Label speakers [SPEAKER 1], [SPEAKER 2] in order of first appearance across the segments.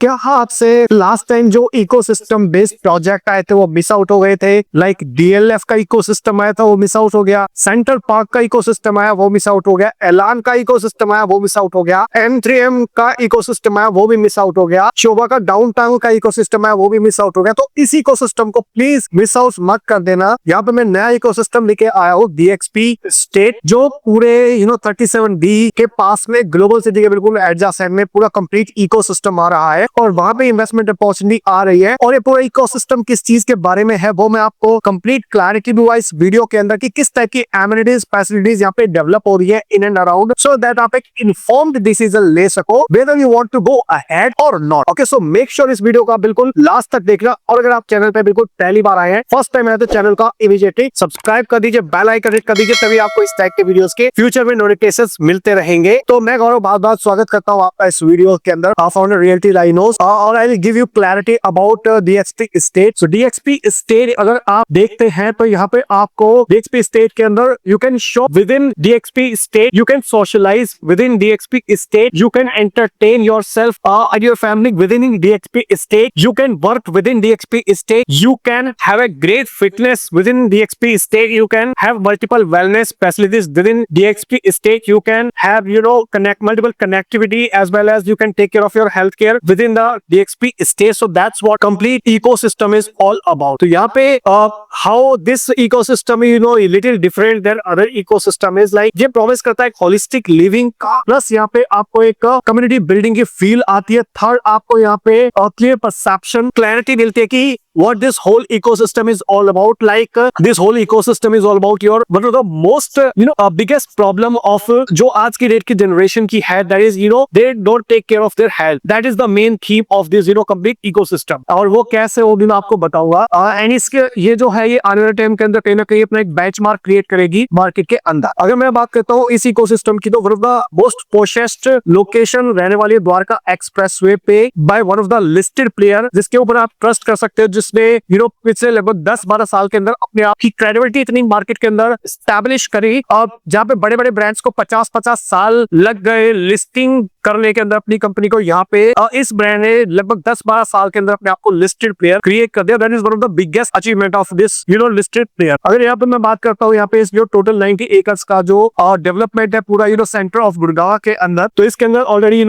[SPEAKER 1] क्या आपसे last time जो इकोसिस्टम बेस्ड प्रोजेक्ट आए थे वो मिस आउट हो गए थे? लाइक डीएलएफ का इकोसिस्टम आया था वो मिस आउट हो गया, सेंट्रल पार्क का इकोसिस्टम आया वो मिस आउट हो गया, एलान का इकोसिस्टम आया वो मिस आउट हो गया, M3M का इकोसिस्टम आया वो भी मिस आउट हो गया, शोभा का डाउनटाउन का इकोसिस्टम आया वो भी मिस आउट हो गया। तो इस इकोसिस्टम को प्लीज मिस आउट मत कर देना। यहाँ पे मैं नया इकोसिस्टम लेके आया हूँ, DXP स्टेट, जो पूरे 37D के पास में ग्लोबल सिटी के बिल्कुल एडजेसेंट में पूरा कंप्लीट इकोसिस्टम आ रहा है और वहां पे इन्वेस्टमेंट अपॉर्चुनिटी आ रही है। और ये पूरा इकोसिस्टम किस चीज के बारे में है वो मैं आपको कंप्लीट क्लैरिटी दूंगा इस वीडियो के अंदर कि किस टाइप की एमिनिटीज फैसिलिटीज यहाँ पे डेवलप हो रही है in and around, so that आप एक इन्फॉर्म्ड डिसीजन ले सको whether you want to go ahead और not. Okay, so make sure इस वीडियो का बिल्कुल लास्ट तक देखना। और अगर आप चैनल पे बिल्कुल पहली बार आए हैं, फर्स्ट टाइम आए तो चैनल का इमीडिएटली सब्सक्राइब कर दीजिए, बेल आइकन हिट कर दीजिए, तभी आपको इस टाइप के वीडियोस के फ्यूचर में नोटिफिकेशंस मिलते रहेंगे। तो मैं गौरव बहुत बहुत स्वागत करता हूँ आपका इस वीडियो के अंदर, फाउंडर रियल्टी लाइनोस, और I will give you clarity about DXP state. So DXP state अगर आप देखते हैं तो यहाँ पे आपको DXP स्टेट के अंदर you can shop within DXP state, you can socialise within DXP state, you can entertain yourself and your family within DXP state, you can work within DXP state, you can have a great fitness within DXP state, you can have multiple wellness facilities within DXP state, you can have multiple connectivity as well as you can take care of your healthcare within the DXP state. So that's what complete ecosystem is all about. तो यहाँ पे how this ecosystem is a little different than other ecosystem is like, ये promise करता है एक holistic living का, plus यहाँ पे आपको एक community building की feel आती है। थर्ड, आपको यहाँ पे क्लियर परसेप्शन क्लैरिटी मिलती है कि what this whole ecosystem is all about. Like this whole ecosystem is all about your one of the most biggest problem of जो आज की डेट की जनरेशन की है, that is they don't take care of their health. That is the main theme of this complete ecosystem. और वो कैसे वो भी मैं आपको बताऊंगा। एंड इसके ये जो है ये आने वाले टाइम के अंदर कहीं ना कहीं अपना एक बेंचमार्क क्रिएट करेगी मार्केट के अंदर। अगर मैं बात करता हूँ इस इकोसिस्टम की, तो one of the most poshest location रहने वाली है द्वारका एक्सप्रेसवे पे by one of the listed player, जिसके ऊपर आप ट्रस्ट कर सकते हो, जिसने पिछले लगभग 10-12 साल के अंदर अपने आप की क्रेडिबिलिटी इतनी मार्केट के अंदर स्टैब्लिश करी, और जहां पे बड़े बड़े ब्रांड्स को 50-50 साल लग गए लिस्टिंग करने के अंदर अपनी कंपनी को, यहाँ पे इस ब्रांड ने लगभग 10-12 साल के अंदर अपने आप को लिस्टेड प्लेयर क्रिएट कर दिया। That is one of the biggest achievement of this listed player. अगर यहाँ पे मैं बात करता हूँ, यहाँ पे इस जो टोटल 90 एकर्स का जो डेवलपमेंट है पूरा सेंटर ऑफ गुड़गांव के अंदर, तो इसके अंदर ऑलरेडी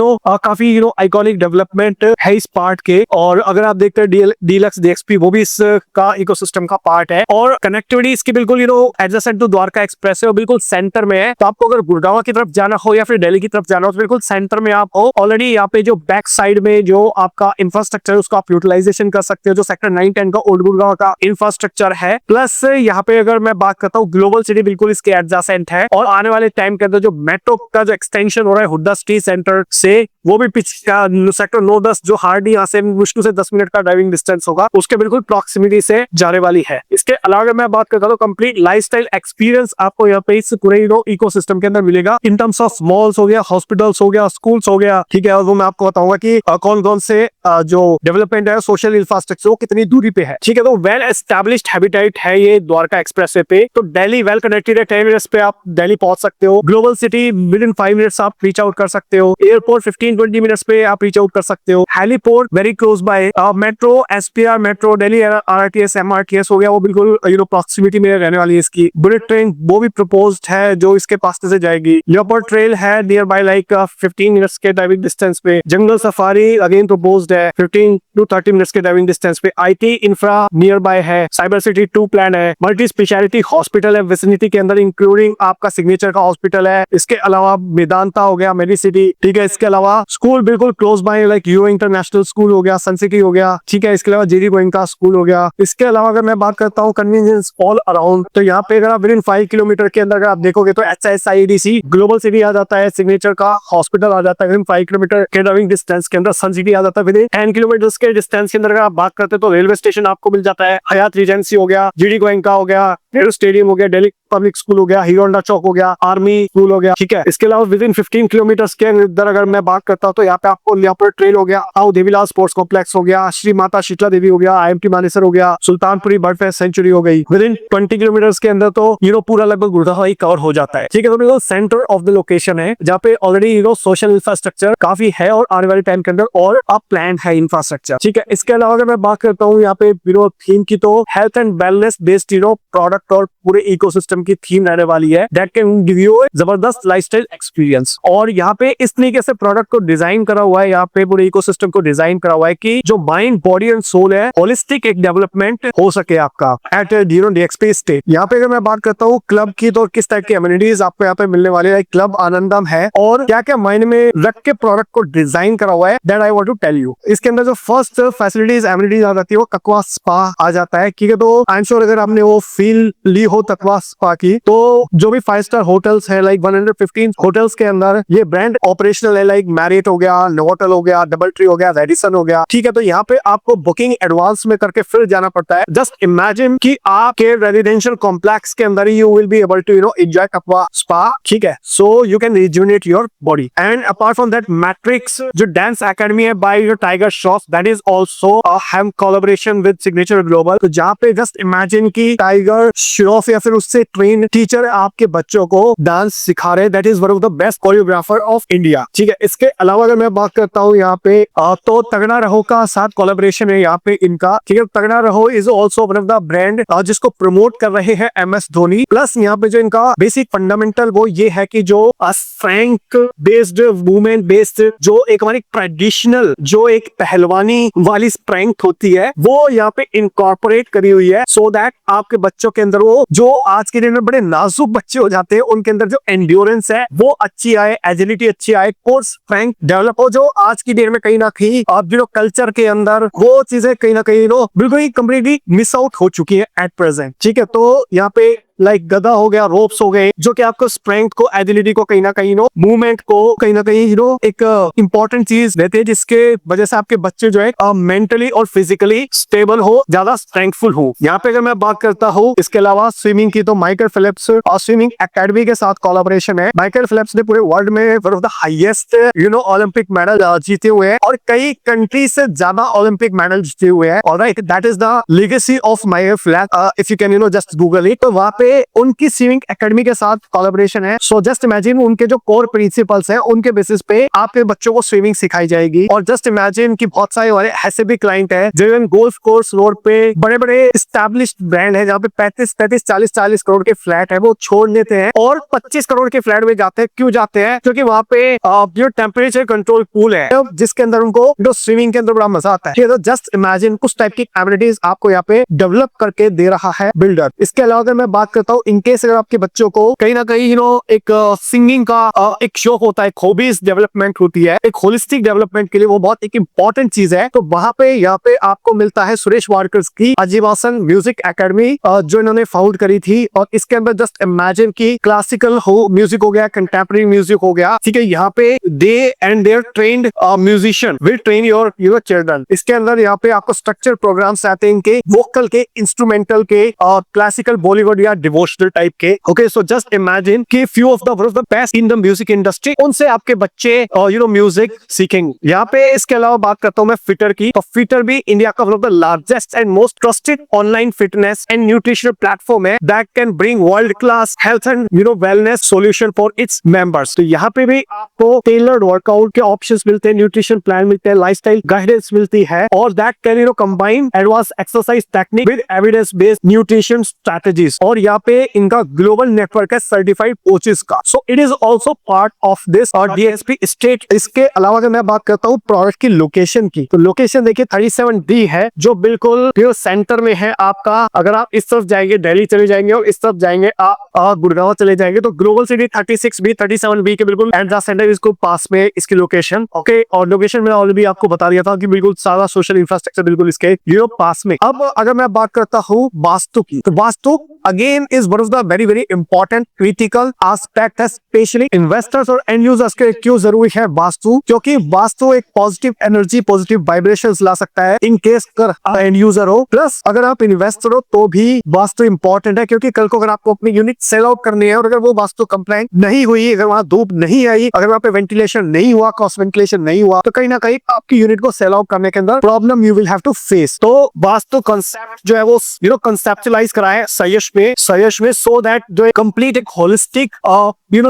[SPEAKER 1] काफी आइकॉनिक डेवलपमेंट है इस पार्ट के। और अगर आप देखते हैं डीलक्स DXP, वो भी इसका इकोसिस्टम का पार्ट है, और कनेक्टिविटी इसकी बिल्कुल एडजेसेंट टू द्वारका एक्सप्रेस है, बिल्कुल सेंटर में है। तो आपको अगर गुड़गांव की तरफ जाना हो या फिर दिल्ली की तरफ जाना हो, तो बिल्कुल सेंटर में आप हो। ऑलरेडी यहाँ पे जो बैक साइड में जो आपका इंफ्रास्ट्रक्चर है उसका आप यूटिलाइजेशन कर सकते हो, जो सेक्टर 9-10 का ओल्ड गुड़गांव का इंफ्रास्ट्रक्चर है। प्लस यहाँ पे अगर मैं बात करता हूँ, ग्लोबल सिटी बिल्कुल इसके एडजेसेंट है, और आने वाले टाइम के अंदर जो मेट्रो का जो एक्सटेंशन हो रहा है हुड्डा सिटी सेंटर से, वो भी सेक्टर 9-10 जो हार्डली यहाँ से मुश्किल से 10 मिनट का ड्राइविंग डिस्टेंस होगा, उसके बिल्कुल प्रॉक्सिमिटी से जाने वाली है। इसके अलावा मैं बात करता हूँ, कंप्लीट लाइफस्टाइल एक्सपीरियंस आपको यहाँ पे इस पूरे इकोसिस्टम के अंदर मिलेगा, इन टर्म्स ऑफ मॉल्स हो गया, हॉस्पिटल्स हो गया, स्कूल्स हो गया, ठीक है। और वो मैं आपको बताऊंगा कि कौन कौन से जो डेवलपमेंट है सोशल इंफ्रास्ट्रक्चर वो कितनी दूरी पे है, ठीक है। तो वेल एस्टैब्लिश्ड हैबिटेट है ये द्वारका एक्सप्रेसवे पे। तो दिल्ली वेल कनेक्टेड है, 10 मिनट्स पे आप दिल्ली पहुंच सकते हो। Global city with in 5 minutes आप रीच आउट कर सकते हो। एयरपोर्ट 15-20 मिनट्स पे आप रीच आउट कर सकते हो। Heliport very close by. Metro, SPR metro, Delhi RRTS MRTS हो गया, वो बिल्कुल प्रॉक्सिमिटी में रहने वाली है इसकी। बुलेट ट्रेन वो भी प्रपोज्ड है जो इसके पास से जाएगी। लेपर्ड ट्रेल है नियर बाय लाइक 15 मिनट्स के ड्राइविंग डिस्टेंस पे। जंगल सफारी अगेन प्रपोज्ड है 15 to 30 मिनट्स के ड्राइविंग डिस्टेंस पे। IT इंफ्रा नियर बाय है। साइबर सिटी 2 प्लान है। मल्टी स्पेशलिटी हॉस्पिटल है विसिनिटी के अंदर, इंक्लूडिंग आपका सिग्नेचर का हॉस्पिटल है। इसके अलावा मेदांता हो गया, मेडिसिटी, ठीक है। इसके अलावा स्कूल बिल्कुल close by, like यूओ international school हो गया, सन सिटी हो गया, ठीक है। इसके अलावा JD गोयनका स्कूल हो गया। इसके अलावा अगर मैं बात करता हूँ कन्वीनियंस ऑल अराउंड, तो यहाँ पे अगर आप विद इन 5 किलोमीटर के अंदर अगर आप देखोगे तो HSIDC ग्लोबल सिटी आ जाता है, सिग्नेचर का हॉस्पिटल आ जाता है विद इन 5 किलोमीटर के ड्राइविंग डिस्टेंस के अंदर। सन सिटी आ जाता है विद इन 10 किलोमीटर के डिस्टेंस के अंदर। अगर आप बात करते हैं तो रेलवे स्टेशन आपको मिल जाता है, हयात रीजेंसी हो गया, JD गोयनका हो गया, नेहरू स्टेडियम हो गया, दिल्ली पब्लिक स्कूल हो गया, हीरो होंडा चौक हो गया, आर्मी स्कूल हो गया, ठीक है। इसके अलावा विद इन 15 किलोमीटर के अंदर अगर मैं बात करता हूँ तो यहाँ पे आपको लियापुर ट्रेल हो गया, आओ देवीलाल स्पोर्ट्स कॉम्प्लेक्स हो गया, श्री माता शीतला देवी हो गया, IMT मानेसर हो गया, सुल्तानपुरी बर्ड फेस्ट सेंचुरी हो गई। विद इन 20 किलोमीटर के अंदर तो पूरा लगभग गुड़गांव ही कवर हो जाता है। ठीक है, तो सेंटर ऑफ द लोकेशन है जहाँ पे ऑलरेडी सोशल इंफ्रास्ट्रक्चर काफी है और आने वाले टाइम के अंदर और अब प्लान है इंफ्रास्ट्रक्चर। ठीक है, इसके अलावा अगर मैं बात करता हूँ यहाँ पे थीम की, तो health and wellness based product और पूरे इकोसिस्टम की थीम रहने वाली है दैट कैन गिव यू जबरदस्त लाइफस्टाइल एक्सपीरियंस। और यहाँ पे इस तरीके से प्रोडक्ट को डिजाइन करा हुआ है, यहाँ पे पूरे इकोसिस्टम को डिजाइन करा हुआ है कि जो माइंड बॉडी एंड सोल है होलिस्टिक एक डेवलपमेंट हो सके आपका एट DXP स्टेट। यहाँ पे अगर मैं बात करता हूँ क्लब की, तो किस टाइप की एमिनिटीज आपको यहाँ पे मिलने वाली है, क्लब आनंदम है और क्या क्या माइंड में रख के प्रोडक्ट को डिजाइन करा हुआ है that I want to tell you. इसके अंदर जो फर्स्ट फैसिलिटीज एमिनिटीज आ जाती है वो तकवा स्पा आ जाता है। ठीक है, तो आई एम श्योर अगर आपने वो फील ली हो तकवा स्पा की, तो जो भी 5 स्टार होटल्स है लाइक 115 होटल्स के अंदर ये ब्रांड ऑपरेशनल है, लाइक मैरियट हो गया, नोवोटेल हो गया, डबल ट्री हो गया, रेडिसन हो गया। ठीक है, तो यहाँ पे आपको बुकिंग एडवांस में करके फिर जाना पड़ता है। जस्ट इमेजिन कि आपके रेजिडेंशियल कॉम्प्लेक्स के अंदर you will be able to enjoy तकवा स्पा। ठीक है, so you can rejuvenate your body. And apart from that Matrix जो डांस एकेडमी है by your Tiger Shroff, that is also have collaboration with Signature Global. तो जहाँ पे जस्ट इमेजिन की टाइगर श्रॉफ या फिर उससे ट्रेन टीचर आपके बच्चों को डांस सिखा रहे, that is one of the best choreographer of India. ठीक है, इसके अलावा अगर मैं बात करता हूँ यहाँ पे तो तगड़ा रहो का साथ कोलैबोरेशन है यहाँ पे इनका। ठीक है, तगड़ा रहो is also one of the brand जिसको प्रमोट कर रहे हैं MS धोनी। प्लस यहाँ पे जो इनका बेसिक फंडामेंटल वो ये है कि जो स्ट्रेंथ बेस्ड वुमेन बेस्ड जो एक हमारी ट्रेडिशनल जो एक पहलवानी वाली स्ट्रेंथ होती है वो यहाँ पे इनकॉर्पोरेट करी हुई है, सो दैट आपके बच्चों के अंदर वो जो आज के दिन में बड़े नाजुक बच्चे हो जाते हैं उनके अंदर जो एंड्योरेंस है वो अच्छी आए, एजिलिटी अच्छी आए, कोर स्ट्रेंथ डेवलप हो, जो आज की डेट में कहीं ना कहीं आप जो कल्चर के अंदर वो चीजें कहीं ना कहीं बिल्कुल ही कंप्लीटली मिस आउट हो चुकी है एट प्रेजेंट। ठीक है, तो यहाँ पे लाइक गदा हो गया, रोप्स हो गए, जो कि आपको स्ट्रेंथ को, एजिलिटी को कहीं ना कहीं मूवमेंट को कहीं ना कहीं एक इंपॉर्टेंट चीज रहती है जिसके वजह से आपके बच्चे जो है मेंटली और फिजिकली स्टेबल हो, ज्यादा स्ट्रेंथफुल हो। यहाँ पे अगर मैं बात करता हूँ इसके अलावा स्विमिंग की, तो माइकल फिलिप्स और स्विमिंग एकेडमी के साथ कोलैबोरेशन है। माइकल फिलिप्स ने पूरे वर्ल्ड में one of the highest Olympic medal जीते हुए हैं और कई कंट्री से ज्यादा ओलंपिक मेडल जीते हुए हैं। Alright, that is the legacy of Michael Phelps, if you can just Google it. तो वहाँ पे उनकी स्विमिंग एकेडमी के साथ कोलैबोरेशन है। सो जस्ट इमेजिन उनके जो कोर प्रिंसिपल्स हैं उनके बेसिस पे आपके बच्चों को स्विमिंग सिखाई जाएगी। और जस्ट इमेजिन कि बहुत सारे हमारे ऐसे भी क्लाइंट है जो गोल्फ कोर्स रोड पे बड़े बड़े एस्टैब्लिश्ड ब्रांड है जहाँ पे 35-40 करोड़ के फ्लैट है वो छोड़ देते हैं और 25 करोड़ के फ्लैट में जाते हैं। क्यों जाते हैं? क्योंकि वहाँ पे जो टेम्परेचर कंट्रोल पूल है जिसके अंदर उनको स्विमिंग के अंदर बड़ा मजा आता है। तो जस्ट इमेजिन कुछ टाइप की एमिनिटीज आपको यहाँ पे डेवलप करके दे रहा है बिल्डर। इसके अलावा अगर मैं बात करता हूँ इनकेस अगर आपके बच्चों को कहीं ना कहीं एक सिंगिंग का एक शौक होता है, हॉबीज डेवलपमेंट होती है, एक होलिस्टिक डेवलपमेंट के लिए वो बहुत एक इंपॉर्टेंट चीज है। तो वहां पे यहाँ पे आपको मिलता है सुरेश वाडकर की आजीवासन म्यूजिक एकेडमी जो इन्होंने फाउंड करी थी। और इसके अंदर जस्ट इमेजिन की क्लासिकल म्यूजिक हो गया, कंटेम्परेरी म्यूजिक हो गया। ठीक है, यहाँ पे they and their trained musician will train your children. इसके अंदर यहाँ पे आपको स्ट्रक्चर प्रोग्राम्स आते हैं इनके, वोकल के, इंस्ट्रूमेंटल के, क्लासिकल, बॉलीवुड या डिवोशनल टाइप के। ओके, सो जस्ट इमेजिन कि few of the best in the music industry, उनसे आपके बच्चे म्यूजिक सीखेंगे। यहाँ पे इसके अलावा बात करता हूँ मैं फिटर की, तो फिटर भी इंडिया का one of the largest and most trusted online fitness and nutrition platform है that can bring world class health and wellness solution for its members. तो यहाँ पे भी आपको टेलर्ड वर्कआउट के ऑप्शंस मिलते हैं, न्यूट्रिशन प्लान मिलते हैं, लाइफस्टाइल गाइडेंस मिलती है और that can combine advance exercise technique with evidence based nutrition strategies. और यहाँ पे इनका ग्लोबल नेटवर्क है सर्टिफाइड कोचेस का। So it is also part of this DXP state. इसके अलावा अगर मैं बात करता हूँ प्रोडक्ट की लोकेशन की, तो लोकेशन देखिए 37D है जो बिल्कुल सेंटर में है आपका। अगर आप इस तरफ जाएंगे दिल्ली चले जाएंगे और इस तरफ जाएंगे आप गुड़गांव चले जाएंगे तो ग्लोबल सिटी 36B 37B के बिल्कुल एट द सेंटर इसको पास में इसकी लोकेशन। ओके, और लोकेशन में ऑलरेडी आपको बता दिया था कि बिल्कुल सारा सोशल इंफ्रास्ट्रक्चर बिल्कुल इसके पास में। अब अगर मैं बात करता हूँ वास्तु की, तो vastu again discipline is one of the very very important critical aspect है, स्पेशली इन्वेस्टर्स और एंड यूजर्स के क्यों जरूरी है वास्तु, क्योंकि वास्तु एक पॉजिटिव एनर्जी, पॉजिटिव वाइब्रेशंस ला सकता है इन केस अगर एंड यूजर हो, प्लस अगर आप इन्वेस्टर हो तो भी वास्तु इंपॉर्टेंट है, क्योंकि कल को अगर आपको अपनी यूनिट सेल आउट करनी है और अगर वो वास्तु कंप्लायंट नहीं हुई, अगर वहां धूप नहीं आई, अगर वहां पे वेंटिलेशन नहीं हुआ, क्रॉस वेंटिलेशन नहीं हुआ, तो कहीं ना कहीं आपकी यूनिट को सेल आउट करने के अंदर problem you will have to face. तो वास्तु कंसेप्ट जो है वो कंसेप्चुलाइज करा है सयश में सो दैट जो कंप्लीट एक होलिस्टिक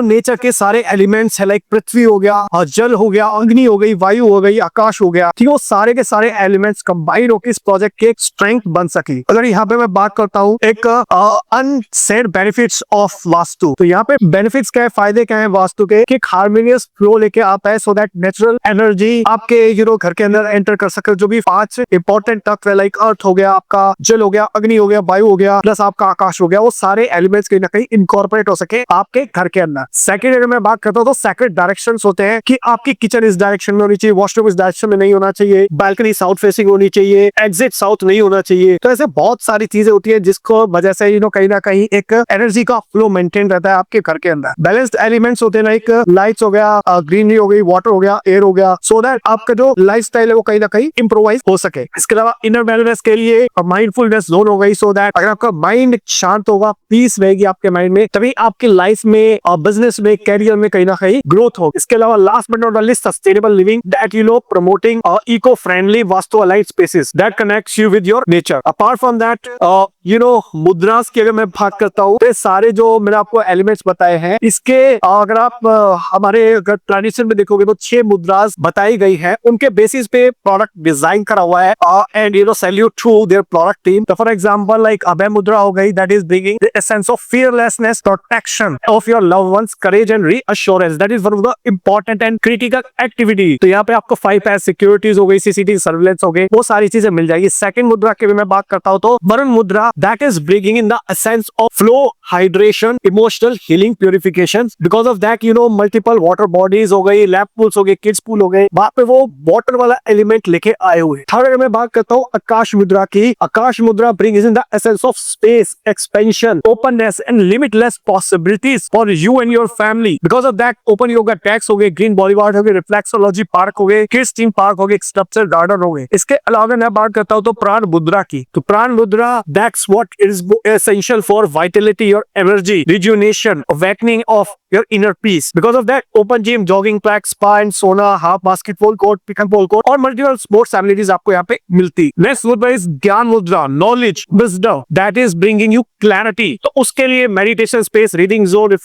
[SPEAKER 1] नेचर के सारे एलिमेंट्स है, लाइक पृथ्वी हो गया, जल हो गया, अग्नि हो गई, वायु हो गई, आकाश हो गया, ठीक है, वो सारे के सारे एलिमेंट्स कंबाइन होकर इस प्रोजेक्ट के एक स्ट्रेंथ बन सकी। अगर यहाँ पे मैं बात करता हूँ एक अनसेड बेनिफिट्स ऑफ वास्तु, तो यहाँ पे बेनिफिट्स क्या है, फायदे क्या है वास्तु के, कि हार्मोनियस फ्लो लेके आता है सो दैट नेचुरल एनर्जी आपके घर के अंदर एंटर कर सके। जो भी 5 इंपॉर्टेंट तत्व है, लाइक अर्थ हो गया, आपका जल हो गया, अग्नि हो गया, वायु हो गया, प्लस आपका आकाश हो गया, वो सारे एलिमेंट्स कहीं ना कहीं इनकॉर्पोरेट हो सके आपके घर के अंदर। सेकंड, अगर मैं बात करता हूँ तो सेक्रेट डायरेक्शंस होते हैं कि आपकी किचन इस डायरेक्शन में होनी चाहिए, वॉशरूम इस डायरेक्शन में नहीं होना चाहिए, बालकनी साउथ फेसिंग होनी चाहिए, एग्जिट साउथ नहीं होना चाहिए। तो ऐसे बहुत सारी चीजें होती है जिसको वजह से कहीं ना कहीं एक एनर्जी का फ्लो मेंटेन रहता है आपके घर के अंदर। बैलेंस्ड एलिमेंट्स होते हैं, लाइक लाइट्स हो गया, ग्रीनरी हो गई, वाटर हो गया, एयर हो गया, सो दैट आपका जो लाइफस्टाइल है वो कहीं ना कहीं इंप्रोवाइज हो सके। इसके अलावा इनर वेलनेस के लिए माइंडफुलनेस जोन हो गई, सो दैट अगर आपका माइंड शांत होगा, पीस रहेगी आपके माइंड में, तभी आपकी लाइफ में, बिजनेस में, कैरियर में कहीं ना कहीं ग्रोथ हो। इसके अलावा last but not least sustainable living, that promoting eco friendly vastu aligned spaces that connects you with your nature. Apart from that mudras की अगर मैं बात करता हूँ, तो सारे जो मैंने आपको एलिमेंट्स बताए हैं, इसके अगर आप हमारे ट्रेडिशन में देखोगे तो 6 मुद्रास बताई गई है, उनके बेसिस पे प्रोडक्ट डिजाइन करा हुआ है and salute to their product team. तो for example like Abhay mudra हो गई, that is bringing the essence of fearlessness, protection of your loved ones, courage and reassurance, that is one of the important and critical activity. तो यहाँ पे आपको 5 S securities हो गई, CCTV surveillance हो गई, वो सारी चीजें मिल जाएगी। सेकंड मुद्रा की भी मैं बात करता हूँ तो वरुण मुद्रा, that is bringing in the essence of flow, hydration, emotional healing, purification. Because of that multiple water bodies हो गई, लैप पूल्स हो गए, किड्स पूल हो गए, वहां पे वो वाटर वाला एलिमेंट लेके आए हुए। थर्ड अगर मैं बात करता हूँ आकाश मुद्रा की, आकाश मुद्रा brings in the essence of space, expansion, openness and limitless possibilities for you and your family. Because of that open yoga tax हो गए, ग्रीन बॉलीवार्ड हो गए, रिफ्लेक्सोलॉजी पार्क हो गए, किड्स थीम पार्क हो गए, स्कल्पचर गार्डन हो गए। इसके अलावा मैं बात करता हूँ तो प्राण मुद्रा की, तो prana mudra that's what is essential for vitality, your energy, rejuvenation, awakening of your inner peace. Because of that, open gym, jogging track, spa and sauna, half basketball court, pick and roll court और multiple sports amenities आपको यहाँ पे मिलती। Next मुद्रा is ज्ञान मुद्रा, knowledge, wisdom, that is bringing you clarity। तो उसके लिए meditation space, reading zone,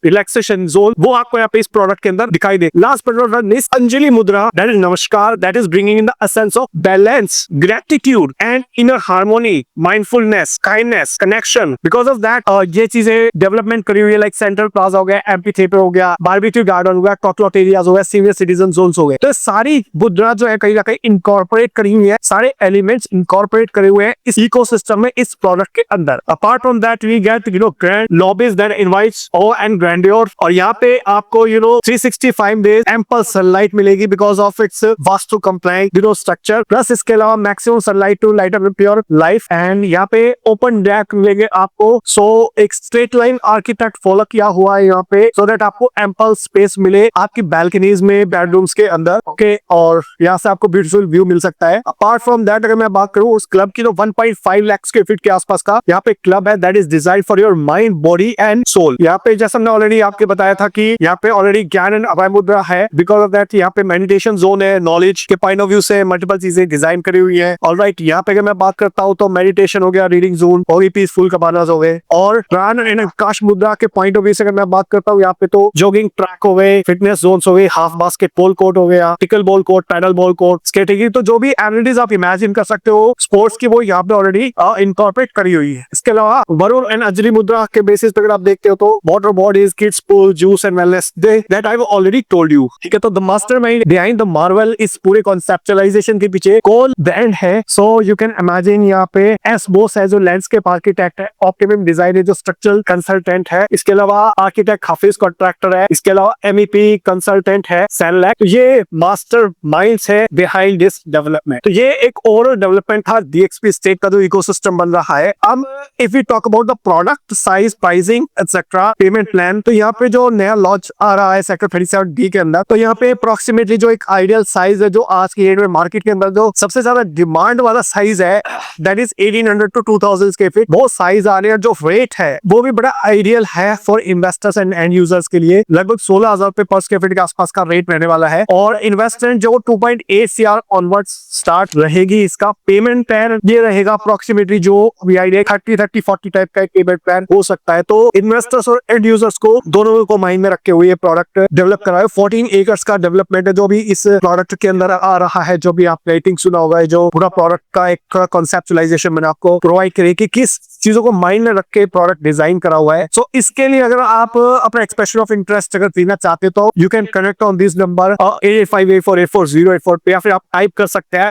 [SPEAKER 1] relaxation zone, वो आपको यहाँ पे इस प्रोडक्ट के अंदर दिखाई दे। Last but not least, Anjali मुद्रा, that is नमस्कार, that is bringing in the essence of balance, gratitude and inner harmony, mindfulness, kindness, connection। Because of that, ये चीजें डेवलपमेंट करी हुई है, लाइक सेंट्रल प्लाजा हो गया, एम्पी थिएटर हो गया, बारबेक्यू गार्डन हो गया, कॉकलॉट एरियाज हो गया, सीनियर सिटीजन जोन्स हो गए। तो सारी मुद्रा जो है कहीं ना कहीं इनकॉर्पोरेट करी हुई है, सारे एलिमेंट्स इनकॉर्पोरेट करे हुए हैं इस इकोसिस्टम में, इस प्रोडक्ट के अंदर। Apart from that we get grand lobbies that invites awe and grandeur, और यहाँ पे आपको 365 डेज एम्पल सनलाइट मिलेगी because of its vastu compliant structure. Plus इसके अलावा maximum sunlight to light up pure life, and यहाँ पे ओपन डेक मिलेंगे आपको। सो एक स्ट्रेट लाइन आर्किटेक्ट फॉलो किया हुआ है यहाँ पे, सो दैट आपको एम्पल स्पेस मिले आपकी बैल्कनीज में, बेडरूम्स के अंदर, ओके, और यहाँ से आपको ब्यूटीफुल व्यू मिल सकता है। अपार्ट फ्रॉम दैट अगर मैं बात करूँ उस क्लब की, 1.5 लाख स्क्वायर फीट के आसपास का यहाँ पे क्लब है, that is design for your mind, body and soul. यहाँ पे जैसा हमने ऑलरेडी आपके बताया था कि यहाँ पे ऑलरेडी ज्ञान एंड अभय मुद्रा है, बिकॉज ऑफ दैट यहाँ पे मेडिटेशन जोन है, नॉलेज के पॉइंट ऑफ व्यू से मल्टीपल चीजें डिजाइन करी हुई है। ऑलराइट, यहाँ पे अगर मैं बात करता हूँ तो मेडिटेशन हो गया, रीडिंग जोन हो गई, पीसफुल कबानास हो गए, और प्राण एंड आकाश मुद्रा के पॉइंट ऑफ व्यू से अगर मैं बात करता हूँ यहाँ पे तो जॉगिंग ट्रैक हो गए, फिटनेस जोन्स हो गए, हाफ बास्केटबॉल कोर्ट हो गया, pickleball court, paddle ball court, skating, तो जो भी एमिनिटीज आप इमेजिन कर सकते हो स्पोर्ट्स की, वो यहाँ पे ऑलरेडी इनकॉर्पोरेट करी हुई है। इसके अलावा वरुण एंड अंजलि मुद्रा के बेसिस पे अगर आप देखते हो तो water bodies, kids pool, juice and wellness, that I have already told you, ठीक है। तो the mastermind behind the Marvel इस पूरे कॉन्सेप्चुअलाइजेशन के पीछे कौन ब्रांड है, सो यू कैन इमेजिन यहाँ पे एस बोस एज जो लैंडस्केप आर्किटेक्ट है, ऑप्टिमम डिजाइन है जो स्ट्रक्चरल कंसल्टेंट है, इसके अलावा आर्किटेक्ट हाफिज कॉन्ट्रैक्टर है, इसके अलावा MEP कंसल्टेंट है सैनलैक। तो ये मास्टर माइंड्स है बिहाइंड दिस डेवलपमेंट। तो ये एक ओवरऑल डेवलपमेंट था DXP स्टेट का जो इकोसिस्टम बन रहा है। अब if we talk about the product size, pricing etcetera, payment plan, तो यहाँ पे जो नया लॉन्च आ रहा है सेक्टर 37D के अंदर, तो यहाँ पे अप्रोक्सीमेटली जो एक आइडियल साइज है जो आज की डेट में मार्केट के अंदर जो सबसे ज्यादा डिमांड वाला साइज है, that is 1800 to 2000 square feet. वो साइज आ रहे हैं, जो रेट है वो भी बड़ा आइडियल है for investors and and users के लिए। लगभग 16,000 रुपए पर स्क्वायर फीट के आसपास का रेट रहने वाला है, और इन्वेस्टमेंट जो 2.8 CR ऑनवर्ड स्टार्ट रहेगी। इसका पेमेंट प्लान ये रहेगा अप्रोक्सीमेटली जो भी आइडिया 30-40 टाइप का एक पेमेंट प्लान हो सकता है। तो इन्वेस्टर्स और एंड यूजर्स को दोनों को माइंड में रखे हुए ये प्रोडक्ट डेवलप करा है। 14 एकर्स का डेवलपमेंट है जो भी इस प्रोडक्ट के अंदर आ रहा है। जो भी आप रेटिंग सुना होगा, जो पूरा प्रोडक्ट का एक थोड़ा कॉन्सेप्चुलाइजेशन मैंने आपको प्रोवाइड करी कि किस चीजों को माइंड में रख के प्रोडक्ट डिजाइन करा हुआ है। सो इसके लिए अगर आप अपना एक्सप्रेशन ऑफ इंटरेस्ट अगर देना चाहते हो तो you can connect on this number 8858484084 पे, या फिर आप टाइप कर सकते हैं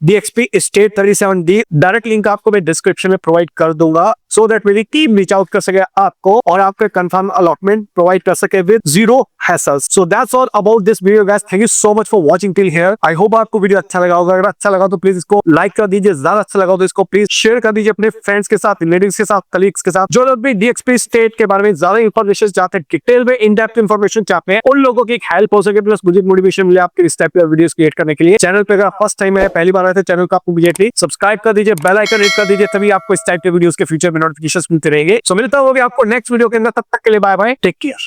[SPEAKER 1] #DXP State 37D। Direct link आपको मैं डिस्क्रिप्शन में प्रोवाइड कर दूंगा, सो दैट मेरी टीम रीच आउट कर सके आपको और आपके कंफर्म अलॉटमेंट प्रोवाइड कर सके with zero hassles. So that's all about this video guys. Thank you so much for watching till here. I hope आपको वीडियो अच्छा लगा होगा। अगर अच्छा लगा तो प्लीज इसको लाइक कर दीजिए, ज्यादा अच्छा लगा तो इसको प्लीज शेयर कर दीजिए अपने फ्रेंड्स के साथ, रिलेटिव्स के साथ, कलीग्स के साथ। जो लोग भी DXP स्टेट के बारे में ज्यादा इंफॉर्मेशन चाहते हैं, डिटेल में इन डेप्थ इंफॉर्मेशन चाहते हैं, उन लोगों की एक हेल्प हो सके, प्लस मुझे मोटिवेशन मिले आपके इस टाइप के वीडियोस क्रिएट करने के लिए। चैनल पे अगर फर्स्ट टाइम है, पहली बार आए थे चैनल को आपको इमीडिएटली सब्सक्राइब कर दीजिए, बेल आइकन हिट कर दीजिए, तभी आपको इस टाइप के वीडियोस के फ्यूचर में नोटिफिकेशंस मिलते रहेंगे। सो मिलता होगा आपको नेक्स्ट वीडियो के अंदर, तब तक के लिए बाय बाय, टेक केयर।